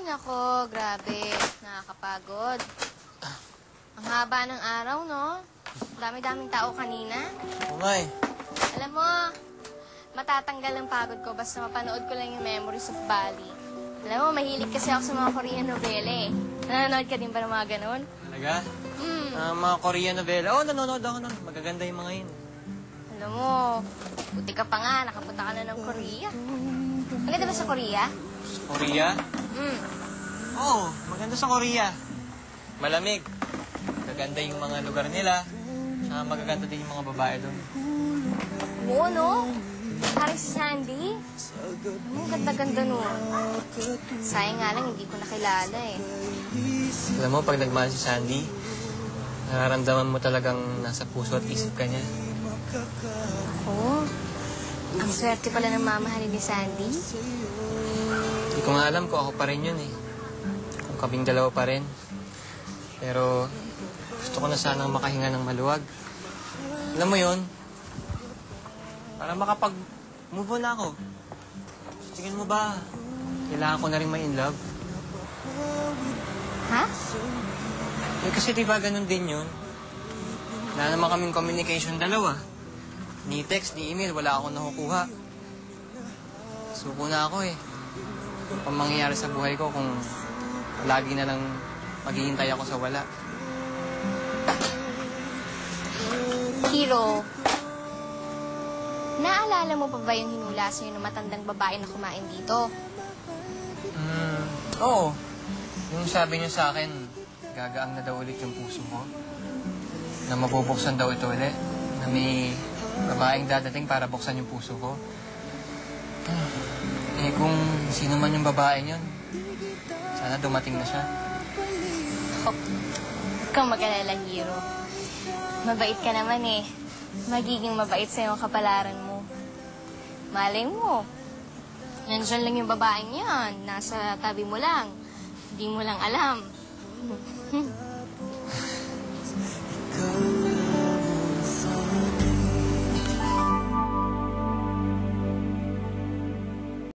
nako, grabe. Nakakapagod. Ang haba ng araw, no? Dami-daming tao kanina. Umay. Alam mo, matatanggal ang pagod ko basta mapanood ko lang yung Memories of Bali. Alam mo, mahilig kasi ako sa mga Korean novela eh. Nanonood ka din ba ng mga ganun? Talaga? Mga Korean novela. Oo, nanonood ako nun. Magaganda yung mga yun. Alam mo, buti ka pa nga, nakapunta ka na ng Korea. Maganda ba sa Korea? Sa Korea? Oo, maganda sa Korea. Malamig. Magaganda yung mga lugar nila. Saka magaganda din yung mga babae doon. Oo, no? Parang si Sandy. Ang ganda-ganda nun. Sayang nga lang, hindi ko nakilala eh. Alam mo, pag nagmahal si Sandy, nararamdaman mo talagang nasa puso at isip ka niya. Ako? Ang swerte pala ng mamahalin ni Sandy. Hindi ko nga alam kung ako pa rin yun eh. Kung kaming dalawa pa rin. Pero gusto ko na sanang makahinga ng maluwag. Alam mo yun, para makapag-move on ako. Tingin mo ba, kailangan ko na rin ma-in love? Ha? Eh kasi di ba ganun din yun? Wala naman kaming communication dalawa. Ni text, ni email, wala akong nakukuha. Suko na ako eh. Ano pang mangyayari sa buhay ko kung lagi na lang maghihintay ako sa wala. Hiro, naalala mo pa ba yung hinula sa'yo ng matandang babae na kumain dito? Oo. Yung sabi niyo sa akin, gagaang na daw ulit yung puso ko. Na mabubuksan daw ito ulit. Na may babaeng dadating para buksan yung puso ko. Eh kung sino man yung babae yun, sana dumating na siya. Oh, huwag kang mag-alala, Hiro. Mabait ka naman eh. Magiging mabait sa'yo ang kapalaran mo. Malay mo. Nandiyan lang yung babaeng yan. Nasa tabi mo lang. Hindi mo lang alam.